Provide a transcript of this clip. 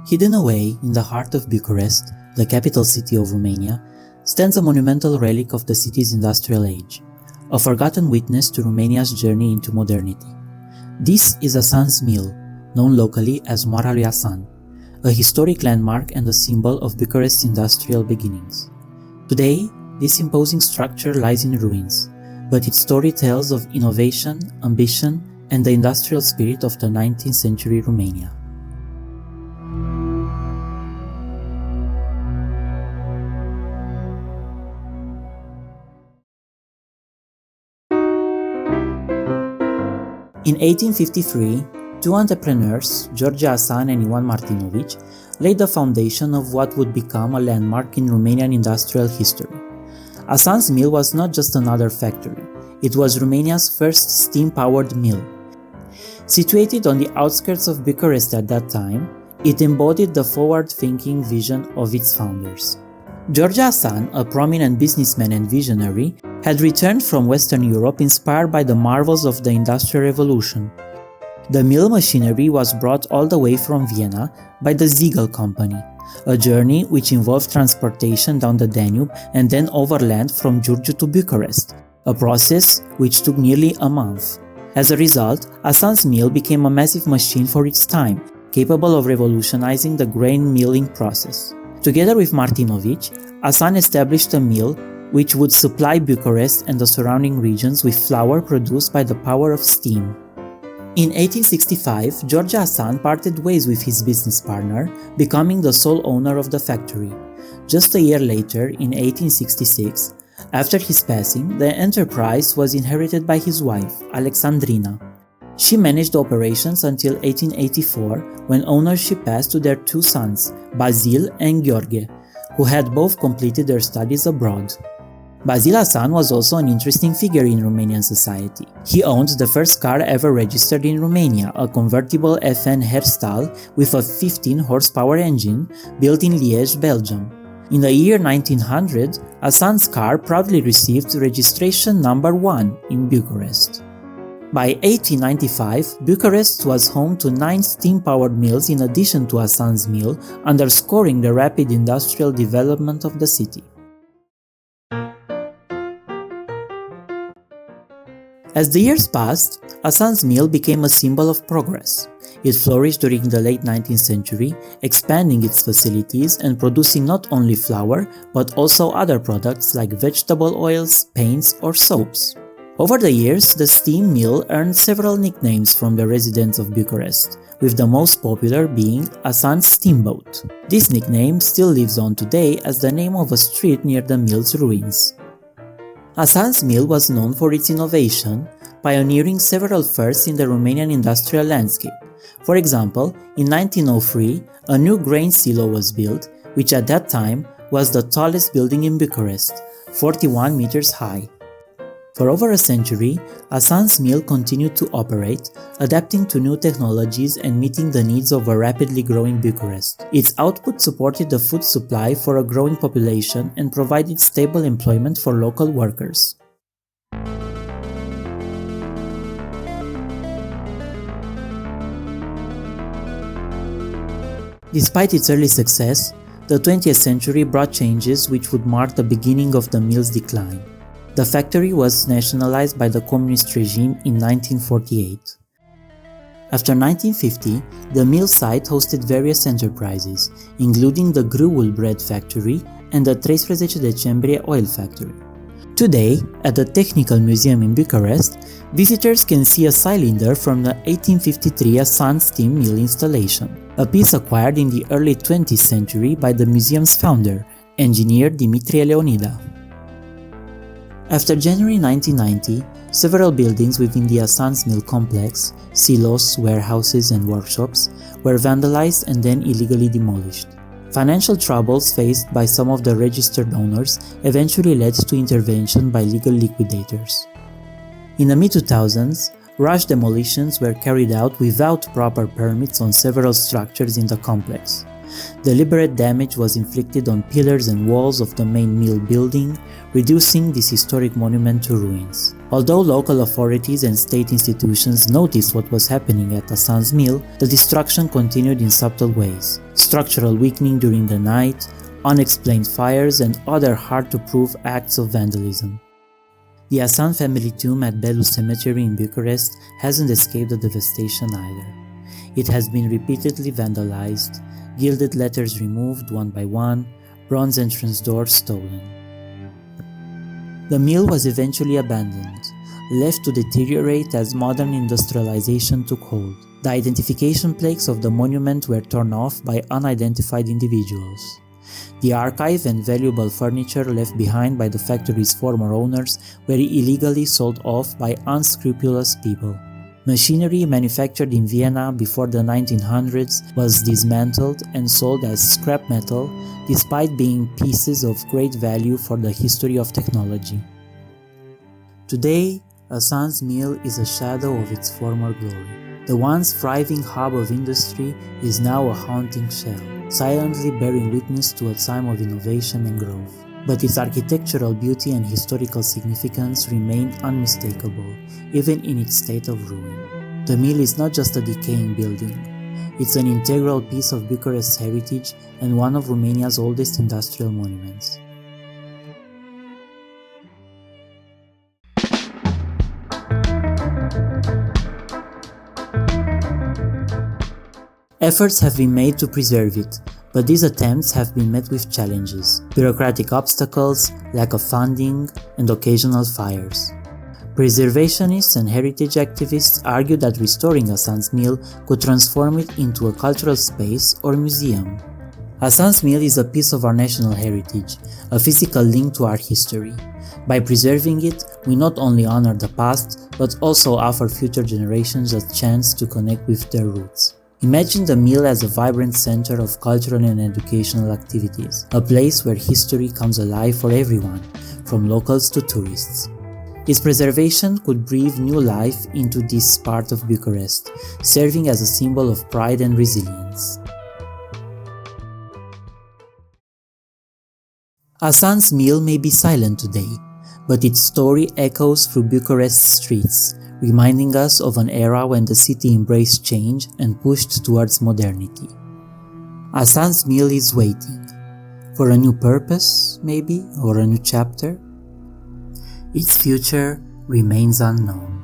Hidden away in the heart of Bucharest, the capital city of Romania, stands a monumental relic of the city's industrial age, a forgotten witness to Romania's journey into modernity. This is Assan's mill, known locally as Moara lui Assan, a historic landmark and a symbol of Bucharest's industrial beginnings. Today, this imposing structure lies in ruins, but its story tells of innovation, ambition, and the industrial spirit of the 19th century Romania. In 1853, two entrepreneurs, George Assan and Ioan Martinovici, laid the foundation of what would become a landmark in Romanian industrial history. Assan's mill was not just another factory, it was Romania's first steam-powered mill. Situated on the outskirts of Bucharest at that time, it embodied the forward-thinking vision of its founders. George Assan, a prominent businessman and visionary, had returned from Western Europe inspired by the marvels of the Industrial Revolution. The mill machinery was brought all the way from Vienna by the Ziegel Company, a journey which involved transportation down the Danube and then overland from Giurgiu to Bucharest, a process which took nearly a month. As a result, Assan's mill became a massive machine for its time, capable of revolutionizing the grain milling process. Together with Martinovici, Assan established a mill which would supply Bucharest and the surrounding regions with flour produced by the power of steam. In 1865, George Assan parted ways with his business partner, becoming the sole owner of the factory. Just a year later, in 1866, after his passing, the enterprise was inherited by his wife, Alexandrina. She managed operations until 1884, when ownership passed to their two sons, Basil and Gheorghe, who had both completed their studies abroad. Basil Assan was also an interesting figure in Romanian society. He owned the first car ever registered in Romania, a convertible FN Herstal with a 15-horsepower engine built in Liège, Belgium. In the year 1900, Assan's car proudly received registration number 1 in Bucharest. By 1895, Bucharest was home to 9 steam-powered mills in addition to Assan's mill, underscoring the rapid industrial development of the city. As the years passed, Assan's mill became a symbol of progress. It flourished during the late 19th century, expanding its facilities and producing not only flour, but also other products like vegetable oils, paints, or soaps. Over the years, the steam mill earned several nicknames from the residents of Bucharest, with the most popular being Assan's Steamboat. This nickname still lives on today as the name of a street near the mill's ruins. Assan's mill was known for its innovation, pioneering several firsts in the Romanian industrial landscape. For example, in 1903, a new grain silo was built, which at that time was the tallest building in Bucharest, 41 meters high. For over a century, Assan's mill continued to operate, adapting to new technologies and meeting the needs of a rapidly growing Bucharest. Its output supported the food supply for a growing population and provided stable employment for local workers. Despite its early success, the 20th century brought changes which would mark the beginning of the mill's decline. The factory was nationalized by the communist regime in 1948. After 1950, the mill site hosted various enterprises, including the Grâul bread factory and the 13 Decembrie oil factory. Today, at the Technical Museum in Bucharest, visitors can see a cylinder from the 1853 Assan steam mill installation, a piece acquired in the early 20th century by the museum's founder, engineer Dimitrie Leonida. After January 1990, several buildings within the Assan's mill complex, silos, warehouses, and workshops, were vandalized and then illegally demolished. Financial troubles faced by some of the registered owners eventually led to intervention by legal liquidators. In the mid-2000s, rush demolitions were carried out without proper permits on several structures in the complex. Deliberate damage was inflicted on pillars and walls of the main mill building, reducing this historic monument to ruins. Although local authorities and state institutions noticed what was happening at Assan's mill, the destruction continued in subtle ways. Structural weakening during the night, unexplained fires, and other hard-to-prove acts of vandalism. The Assan family tomb at Bellu Cemetery in Bucharest hasn't escaped the devastation either. It has been repeatedly vandalized, gilded letters removed one by one, bronze entrance doors stolen. The mill was eventually abandoned, left to deteriorate as modern industrialization took hold. The identification plaques of the monument were torn off by unidentified individuals. The archive and valuable furniture left behind by the factory's former owners were illegally sold off by unscrupulous people. Machinery manufactured in Vienna before the 1900s was dismantled and sold as scrap metal, despite being pieces of great value for the history of technology. Today, Assan's mill is a shadow of its former glory. The once thriving hub of industry is now a haunting shell, silently bearing witness to a time of innovation and growth. But its architectural beauty and historical significance remain unmistakable, even in its state of ruin. The mill is not just a decaying building. It's an integral piece of Bucharest's heritage and one of Romania's oldest industrial monuments. Efforts have been made to preserve it, but these attempts have been met with challenges, bureaucratic obstacles, lack of funding, and occasional fires. Preservationists and heritage activists argue that restoring Assan's mill could transform it into a cultural space or museum. Assan's mill is a piece of our national heritage, a physical link to our history. By preserving it, we not only honor the past, but also offer future generations a chance to connect with their roots. Imagine the mill as a vibrant center of cultural and educational activities, a place where history comes alive for everyone, from locals to tourists. Its preservation could breathe new life into this part of Bucharest, serving as a symbol of pride and resilience. Assan's mill may be silent today, but its story echoes through Bucharest's streets, reminding us of an era when the city embraced change and pushed towards modernity. Assan's mill is waiting, for a new purpose, maybe, or a new chapter. Its future remains unknown.